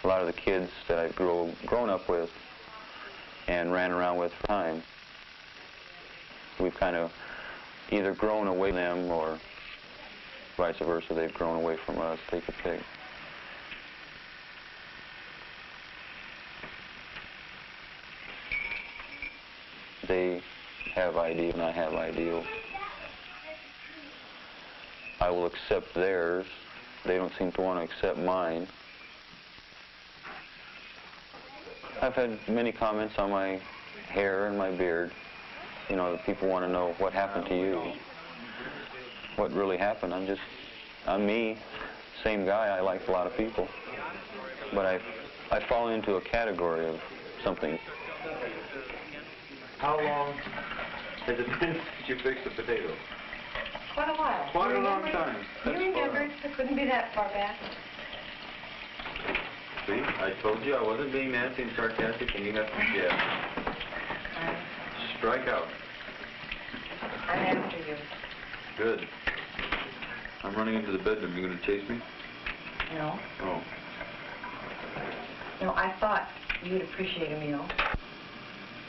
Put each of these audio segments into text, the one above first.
a lot of the kids that I've grown up with and ran around with for time. We've kind of either grown away from them or vice versa. They've grown away from us. Take a pick. They have ideals and I have ideals. I will accept theirs. They don't seem to want to accept mine. I've had many comments on my hair and my beard. You know, people want to know what happened to you. What really happened? I'm me, same guy. I like a lot of people. But I fall into a category of something. How long has it been since you fixed the potatoes? Quite a while. Quite a long time. You remember, it couldn't be that far back. See, I told you I wasn't being nasty and sarcastic, and you have to guess. Strike out. I'm after you. Good. I'm running into the bedroom. You going to chase me? No. Oh. No, I thought you would appreciate a meal.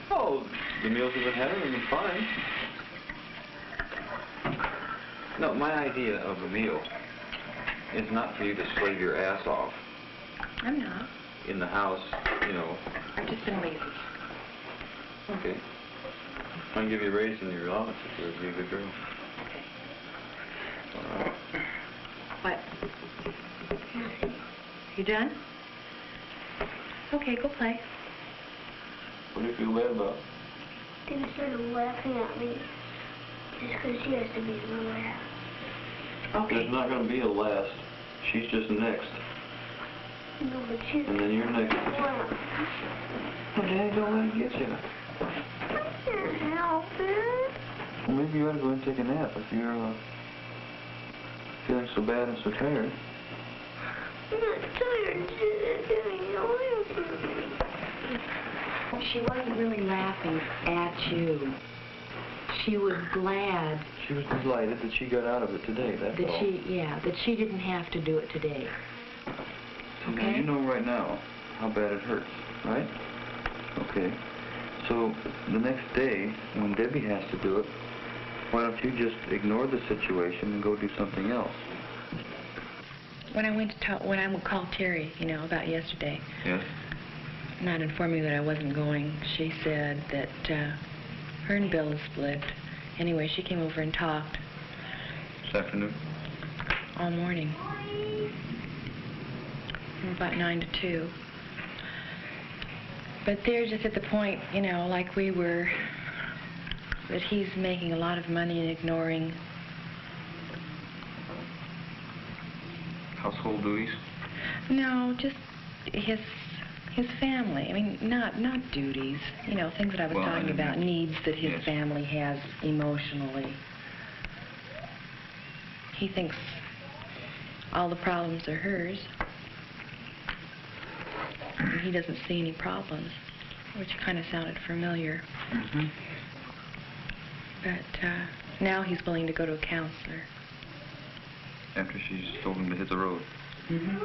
Oh, the meals we've been having have been fine. No, my idea of a meal is not for you to slave your ass off. I'm not. In the house, you know. I've just been lazy. Okay. I can give you a raise in your allowance if you'll be a good girl. Okay. All right. What? You done? Okay, go play. What do you feel bad about? They started laughing at me just because she has to be in the last. Okay. There's not going to be a last. She's just next. No, but she's... And then you're next. Well, Daddy, don't let it get you. I can't help it. Well, maybe you ought to go and take a nap if you're feeling so bad and so tired. I'm not tired. She's doing nothing. She wasn't really laughing at you. She was glad. She was delighted that she got out of it today, that's all. That she didn't have to do it today. So now Okay? you know right now how bad it hurts, right? Okay. So the next day, when Debbie has to do it, why don't you just ignore the situation and go do something else? When I would call Terry, you know, about yesterday. Yes? Not informing that I wasn't going, she said that her and Bill had split. Anyway, she came over and talked. This afternoon? All morning. From about 9 to 2. But they're just at the point, you know, like we were, that he's making a lot of money and ignoring Household duties? No, just his family. I mean, not duties. You know, things that I was talking about, needs that his family has emotionally. He thinks all the problems are hers. And he doesn't see any problems, which kind of sounded familiar. Mm-hmm. But now he's willing to go to a counselor. After she's told him to hit the road? Mm-hmm.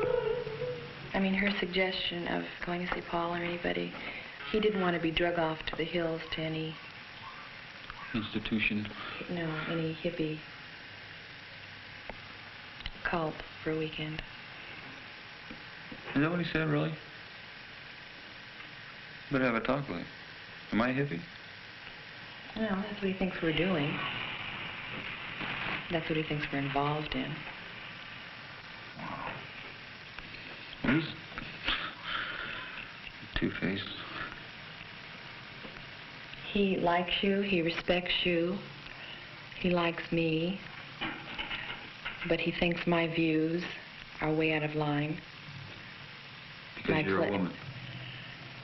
I mean, her suggestion of going to see Paul or anybody, he didn't want to be drug off to the hills to any... Institution? No, any hippie cult for a weekend. Is that what he said, really? Better have a talk with him. Am I a hippie? No, that's what he thinks we're doing. That's what he thinks we're involved in. He's two-faced. He likes you, he respects you, he likes me, but he thinks my views are way out of line. Because you're a woman.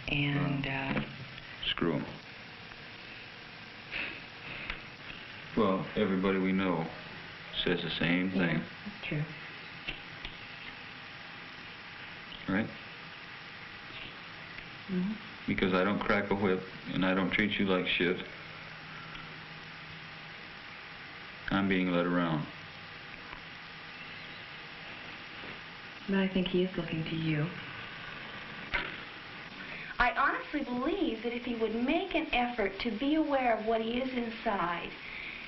And, Screw him. Well, everybody we know says the same thing. Yeah, that's true. Right? Mm-hmm. Because I don't crack a whip and I don't treat you like shit, I'm being led around. But I think he is looking to you. I honestly believe that if he would make an effort to be aware of what he is inside,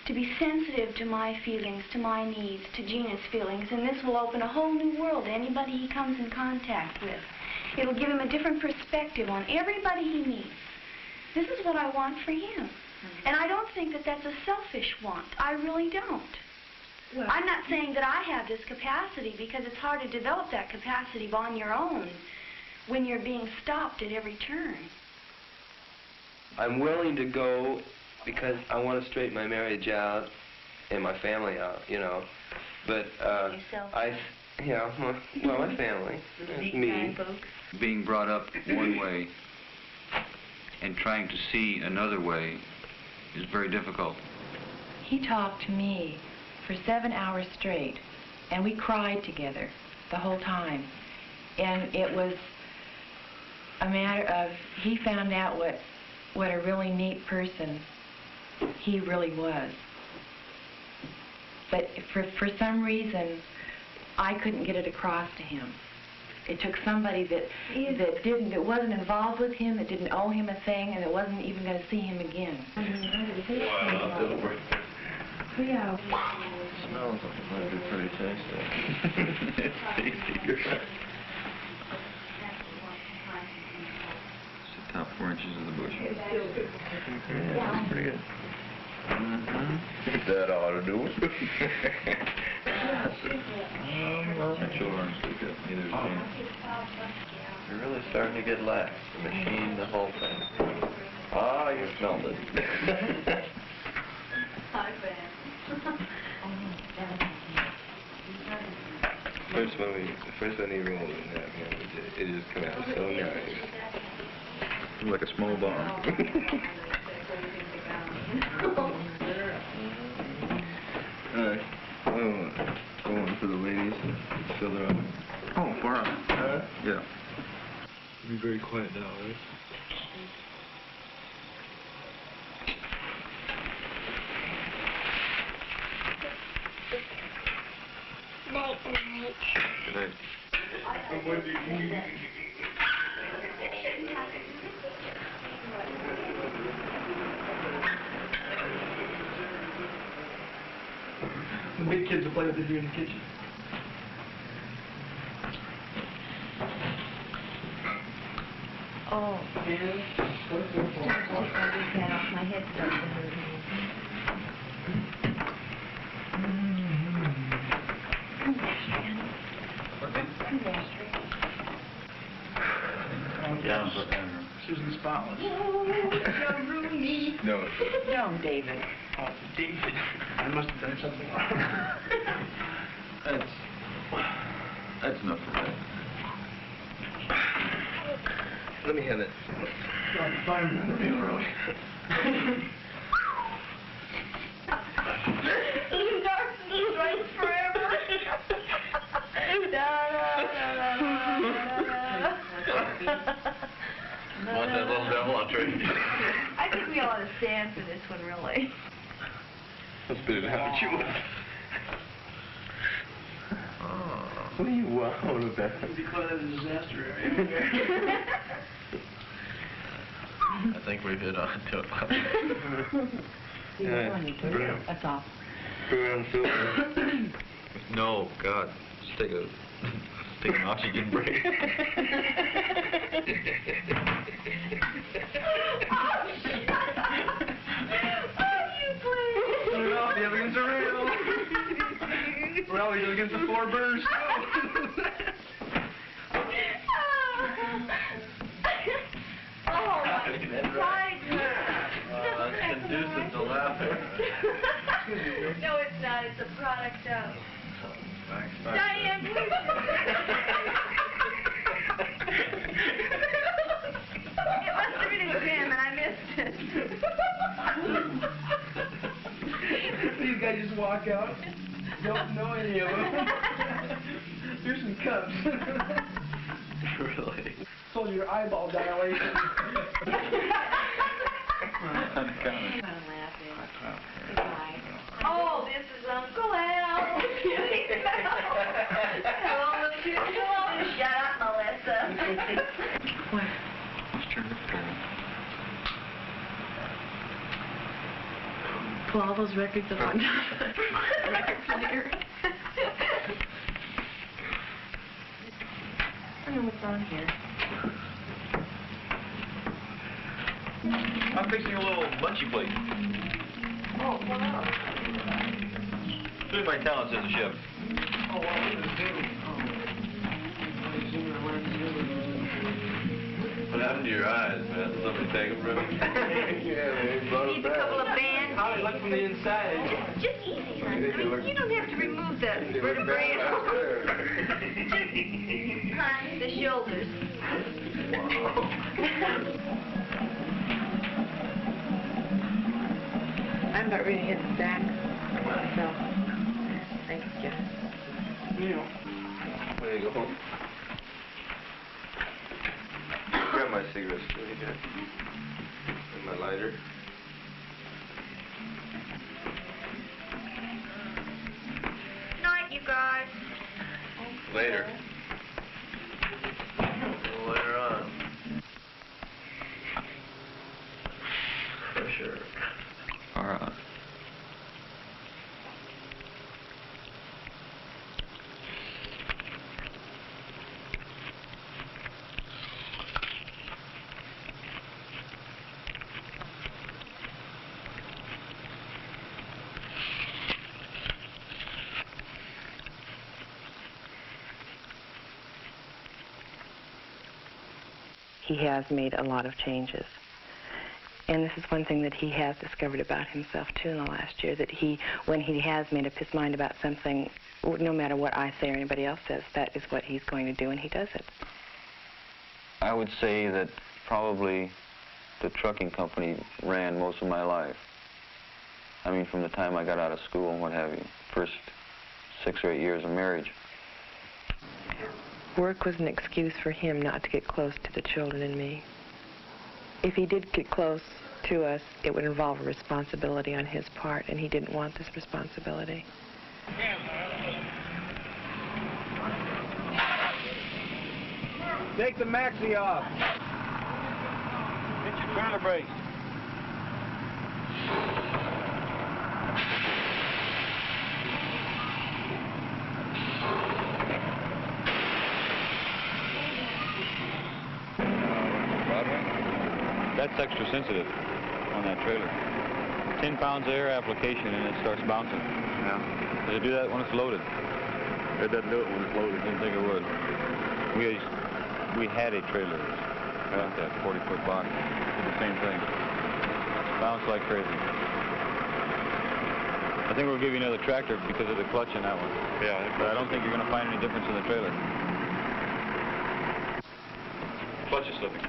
to be sensitive to my feelings, to my needs, to Gina's feelings, and this will open a whole new world to anybody he comes in contact with. It'll give him a different perspective on everybody he meets. This is what I want for him. And I don't think that that's a selfish want. I really don't. Well, I'm not saying that I have this capacity, because it's hard to develop that capacity on your own when you're being stopped at every turn. I'm willing to go because I want to straighten my marriage out and my family out, you know. But Yourself? Well, my family, me. Being brought up one way and trying to see another way is very difficult. He talked to me for 7 hours straight, and we cried together the whole time. And it was a matter of, he found out what a really neat person he really was. But for some reason, I couldn't get it across to him. It took somebody that wasn't involved with him, that didn't owe him a thing, and that wasn't even going to see him again. Wow. Yeah. Smells like it might be pretty tasty. It's tasty. It's the top 4 inches of the bush. Yeah, that's pretty good. That ought to do it. Central orange is good. Neither is Jane. You're really starting to get lax. The machine, the whole thing. Ah, you smelled it. First one he rolled in that, it just came out so nice. Like a small bomb. Alright. Go on for the ladies. Fill her up. Oh, far out. Yeah. Be very quiet now, right? Night, night. Good night. The big kids will play with you in the kitchen. Oh. Take my head starts to hurt. Susan Spotless. No. No, David. Oh, David. I must have done something wrong. That's enough for that. Let me have it. Fireman, really. Darkness reigns forever. Want that little devil on tree? I think we ought to stand for this one, really. Let's spit it out at you. What are you wowing about? Declare that a disaster area. I think we've hit on to Brilliant. That's all. Around Phil. No, God. Just take an oxygen break. Well, the evidence are real. We're always against the 4 birds. Oh, my That's conducive to laughter. No, it's not. It's a product of... Thanks. Diane, it must have been a jam, and I missed it. These guys just walk out. Don't know any of them. Here's some cups. Really? Told you your eyeball dilation. Oh, this is Uncle Al. Hello, Miss Shut up, Melissa. Let's turn pull all those records up on the record player. I don't know what's on here. I'm fixing a little lunchy plate. Oh, wow. Doing my talents as a chef. Oh, wow. What happened to your eyes, man? Did somebody take them from you? Yeah, they brought Needs a couple of bands. How they look from the inside. Just easy, hon. I mean, you don't have to remove the vertebrae. Just the shoulders. I'm about ready to hit the sack. So, thanks, Jeff. There you go. Grab my cigarettes, please, Jack. And my lighter. Night, you guys. Later. Later on. For sure. All right. He has made a lot of changes. And this is one thing that he has discovered about himself, too, in the last year, that when he has made up his mind about something, no matter what I say or anybody else says, that is what he's going to do, and he does it. I would say that probably the trucking company ran most of my life. I mean, from the time I got out of school and what have you, first 6 or 8 years of marriage. Work was an excuse for him not to get close to the children and me. If he did get close to us, it would involve a responsibility on his part, and he didn't want this responsibility. Take the maxi off. Hit your trailer brakes. That's extra sensitive on that trailer. 10 pounds of air application and it starts bouncing. Yeah. Does it do that when it's loaded? It doesn't do it when it's loaded. Didn't think it would. We had a trailer, like that 40-foot box. Did the same thing. Bounced like crazy. I think we'll give you another tractor because of the clutch in that one. Yeah. But I don't think you're going to find any difference in the trailer. Clutch is slipping.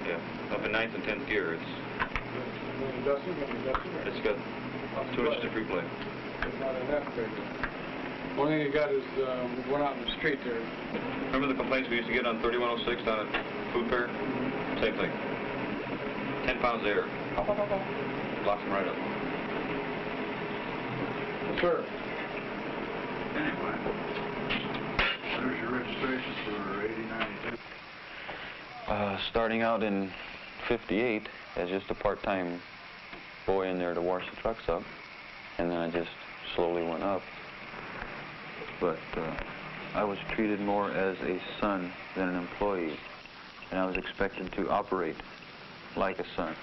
Yeah, up in 9th and 10th gear, it's got 2 inches of free play. One thing you got is going out in the street there. Remember the complaints we used to get on 3106 down at Food Fair? Same thing. 10 pounds of air. Locks them right up. Sir. Anyway, there's your registration for 8092. Starting out in '58 as just a part-time boy in there to wash the trucks up, and then I just slowly went up. But I was treated more as a son than an employee, and I was expected to operate like a son.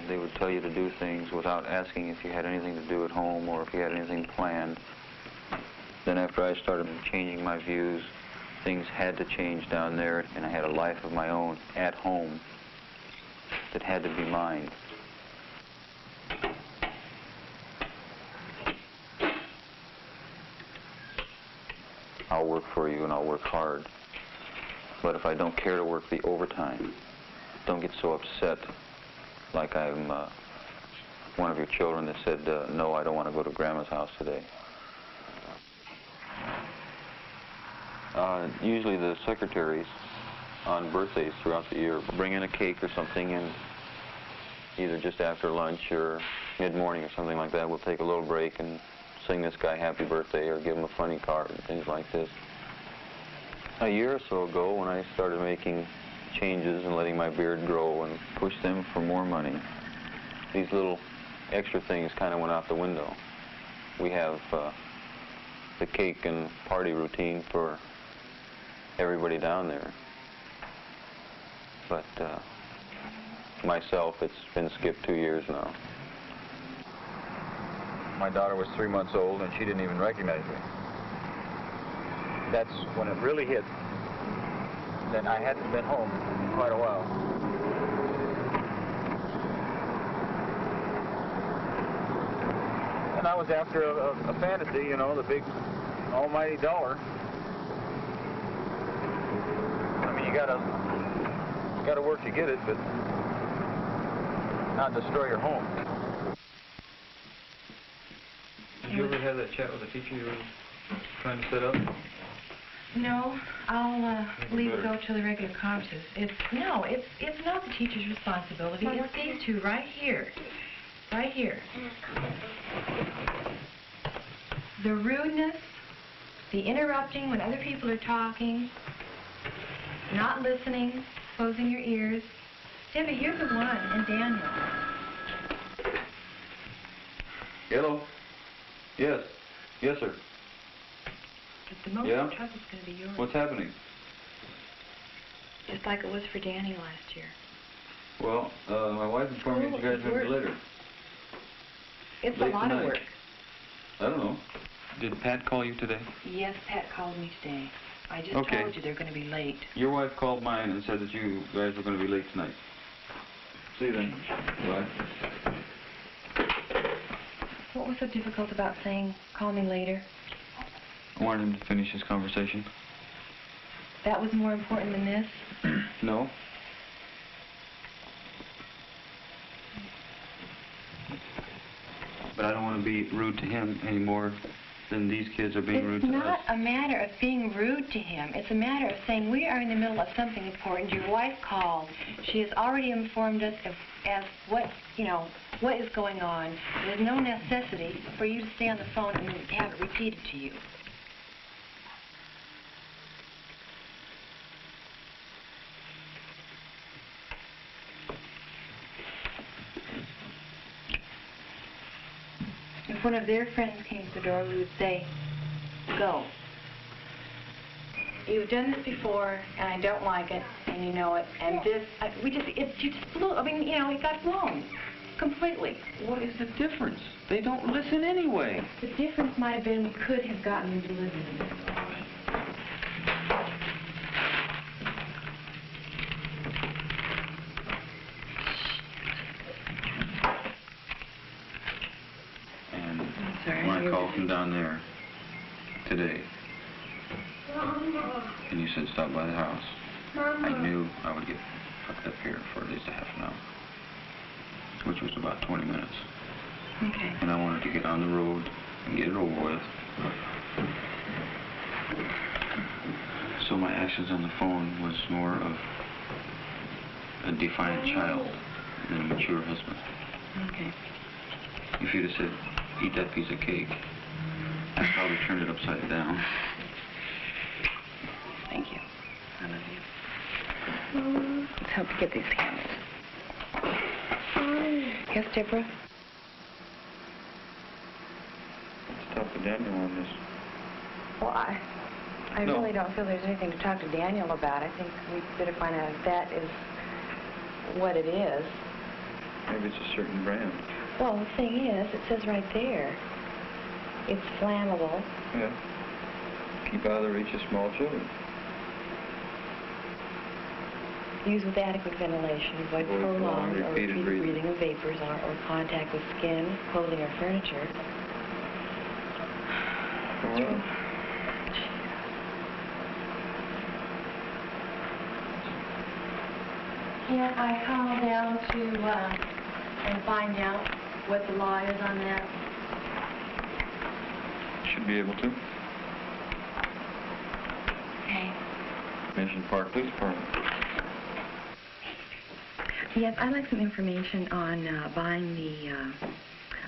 They would tell you to do things without asking if you had anything to do at home or if you had anything planned. Then after I started changing my views, things had to change down there, and I had a life of my own at home that had to be mine. I'll work for you and I'll work hard. But if I don't care to work the overtime, don't get so upset like I'm one of your children that said, no, I don't want to go to Grandma's house today. Usually the secretaries on birthdays throughout the year bring in a cake or something, and either just after lunch or mid-morning or something like that, we'll take a little break and sing this guy happy birthday or give him a funny card and things like this. A year or so ago, when I started making changes and letting my beard grow and push them for more money, these little extra things kind of went out the window. We have the cake and party routine for everybody down there. But myself, it's been skipped 2 years now. My daughter was 3 months old and she didn't even recognize me. That's when it really hit that I hadn't been home in quite a while. And I was after a fantasy, you know, the big almighty dollar. I mean, you gotta work to get it, but not destroy your home. Did you ever have that chat with the teacher you were trying to set up? No, I'll leave it go to the regular conferences. It's not the teacher's responsibility. It's these two right here. Right here. The rudeness, the interrupting when other people are talking, not listening, closing your ears. Debbie, you're the one, and Daniel. Hello? Yes. Yes, sir. But the most Yeah? of the trouble's going to be yours. What's happening? Just like it was for Danny last year. Well, my wife informed me that you guys are going to be later. It's Late a lot tonight. of work. I don't know. Did Pat call you today? Yes, Pat called me today. I just Okay. told you they're going to be late. Your wife called mine and said that you guys were going to be late tonight. See you then. Bye. What was so difficult about saying, call me later? I wanted him to finish his conversation. That was more important than this? No. But I don't want to be rude to him any more than these kids are being rude to us. It's not a matter of being rude to him. It's a matter of saying we are in the middle of something important. Your wife called. She has already informed us as what is going on. There's no necessity for you to stay on the phone and have it repeated to you. If one of their friends came to the door, we would say, go. You've done this before, and I don't like it, and you know it, and this, you just blew, I mean, it got blown completely. What is the difference? They don't listen anyway. The difference might have been we could have gotten them to listen to this. When I called from down there today, and you said stop by the house, I knew I would get fucked up here for at least a half an hour, which was about 20 minutes. Okay. And I wanted to get on the road and get it over with. So my actions on the phone was more of a defiant child than a mature husband. Okay. If you'd have said, eat that piece of cake, I'd probably turn it upside down. Thank you. I love you. Let's help you get these cameras. Yes, Deborah? Let's talk to Daniel on this. Well, I really don't feel there's anything to talk to Daniel about. I think we better find out if that is what it is. Maybe it's a certain brand. Well, the thing is, it says right there, it's flammable. Yeah. Keep out of the reach of small children. Used with adequate ventilation, avoid prolonged or repeated breathing of vapors or contact with skin, clothing, or furniture. Well, Can't I call down to and find out what the law is on that? should be able to. Okay. Mission Park Police Department. Yes, I'd like some information on buying the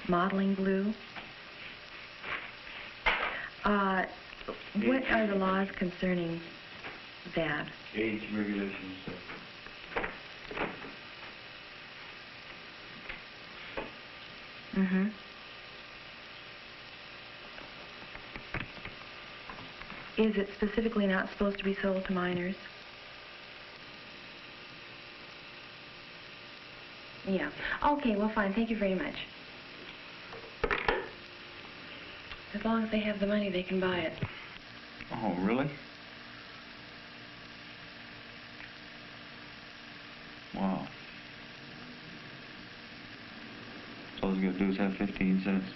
modeling glue. What are the laws concerning that? Age regulations. Mm-hmm. Is it specifically not supposed to be sold to minors? Yeah. Okay, well, fine. Thank you very much. As long as they have the money, they can buy it. Oh, really? Wow. So all you gotta do is have 15 cents.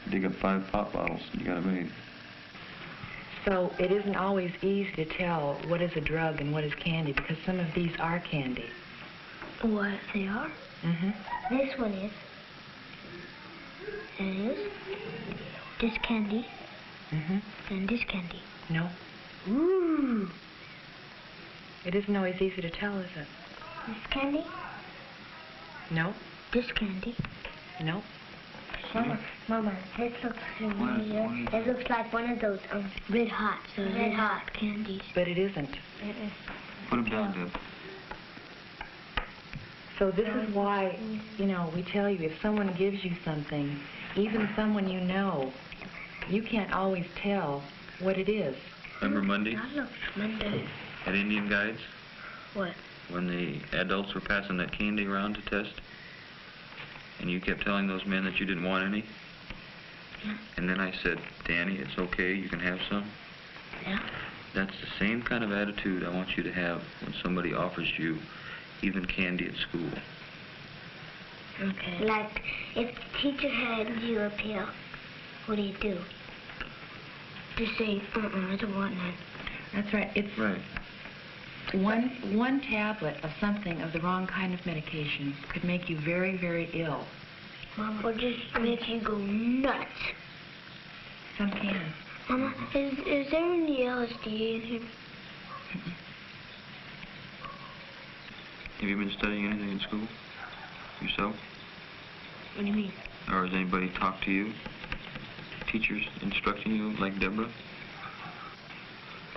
Dig up 5 pop bottles and you got it made. So it isn't always easy to tell what is a drug and what is candy, because some of these are candy. What they are? Mm-hmm. This one is. It is. This candy. Mm-hmm. And this candy. No. Ooh. It isn't always easy to tell, is it? This candy. No. This candy. No. Mama, this looks familiar. It looks like one of those red hot candies. But it isn't. Put them down, Deb. So this is why, you know, we tell you, if someone gives you something, even someone you know, you can't always tell what it is. Remember Monday? That looks Monday. At Indian Guides? What? When the adults were passing that candy around to test? And you kept telling those men that you didn't want any? Yeah. And then I said, Danny, it's okay, you can have some. Yeah. That's the same kind of attitude I want you to have when somebody offers you even candy at school. Okay. Like, if the teacher hands you a pill, what do you do? Just say, I don't want none. That's right. It's Right. One tablet of something of the wrong kind of medication could make you very, very ill. Mama, or just make you go nuts. Some can. Mama, is there any LSD in here? Have you been studying anything in school? Yourself? What do you mean? Or has anybody talked to you? Teachers instructing you, like Deborah?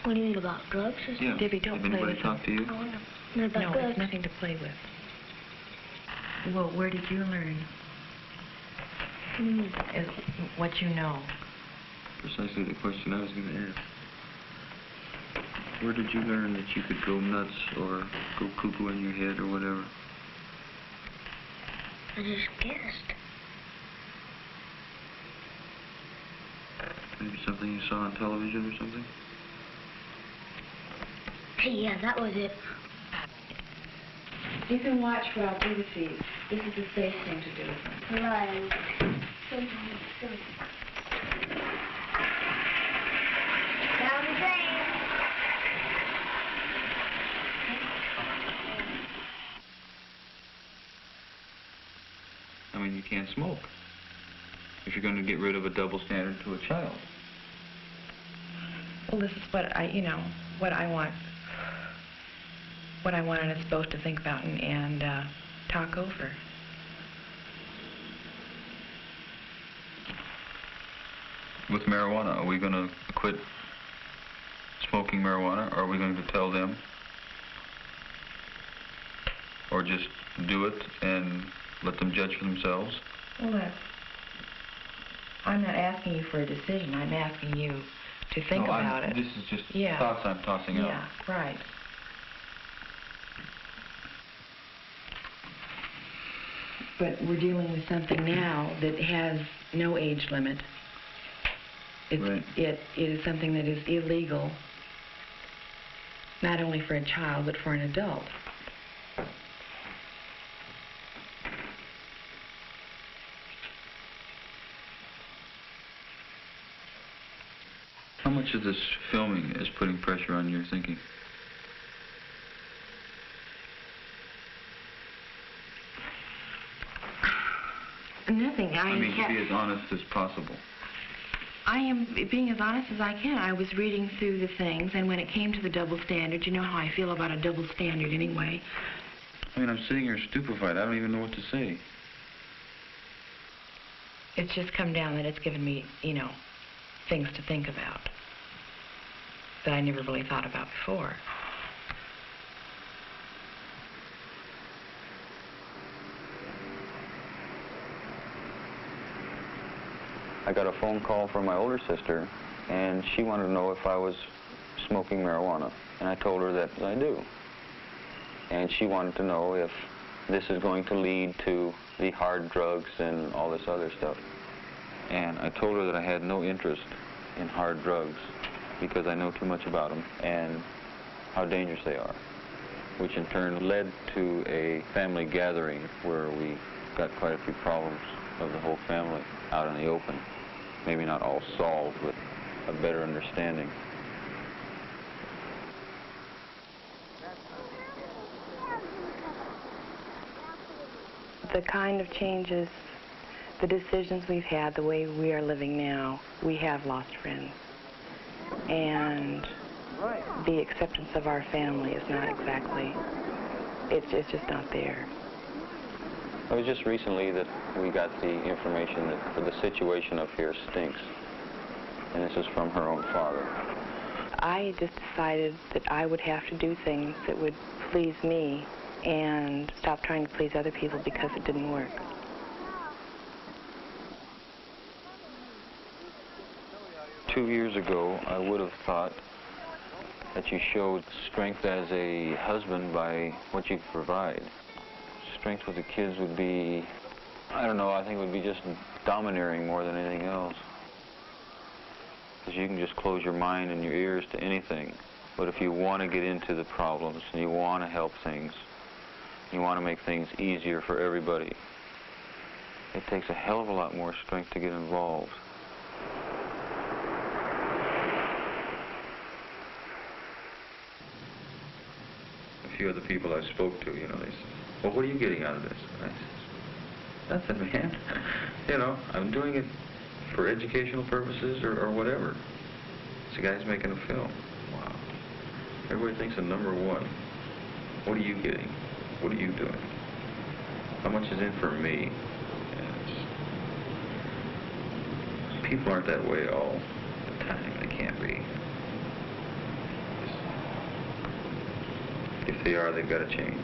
What do you mean, about drugs or something? Yeah. Debbie, don't Have play anybody with talked to you? Not about No, drugs. it's nothing to play with. Well, where did you learn what you know? Precisely the question I was going to ask. Where did you learn that you could go nuts or go cuckoo in your head or whatever? I just guessed. Maybe something you saw on television or something? Hey, yeah, that was it. You can watch what I'll do with these. This is the safe thing to do with them. Right. Down the drain. I mean, you can't smoke if you're going to get rid of a double standard to a child. Well, this is what what I want. What I want us both to think about and talk over. With marijuana, are we going to quit smoking marijuana, or are we going to tell them? Or just do it and let them judge for themselves? Well, I'm not asking you for a decision. I'm asking you to think about it. This is just Yeah. thoughts I'm tossing out. Yeah, right. But we're dealing with something now that has no age limit. Right. It is something that is illegal, not only for a child, but for an adult. How much of this filming is putting pressure on your thinking? Nothing. I mean, to be as honest as possible. I am being as honest as I can. I was reading through the things, and when it came to the double standard, you know how I feel about a double standard anyway. I mean, I'm sitting here stupefied. I don't even know what to say. It's just come down that it's given me, things to think about that I never really thought about before. I got a phone call from my older sister, and she wanted to know if I was smoking marijuana. And I told her that I do. And she wanted to know if this is going to lead to the hard drugs and all this other stuff. And I told her that I had no interest in hard drugs because I know too much about them and how dangerous they are, which in turn led to a family gathering where we got quite a few problems of the whole family out in the open. Maybe not all solved, but a better understanding. The kind of changes, the decisions we've had, the way we are living now, we have lost friends. And the acceptance of our family is not exactly, it's just not there. It was just recently that we got the information that the situation up here stinks. And this is from her own father. I just decided that I would have to do things that would please me and stop trying to please other people because it didn't work. Two years ago, I would have thought that you showed strength as a husband by what you provide. Strength with the kids would be, I don't know, I think it would be just domineering more than anything else. Because you can just close your mind and your ears to anything. But if you want to get into the problems and you want to help things, you want to make things easier for everybody, it takes a hell of a lot more strength to get involved. A few of the people I spoke to, you know, they said, well, what are you getting out of this? I said, nothing, man. You know, I'm doing it for educational purposes or whatever. This guy's making a film. Wow. Everybody thinks of number one. What are you getting? What are you doing? How much is in for me? And people aren't that way all the time. They can't be. If they are, they've got to change.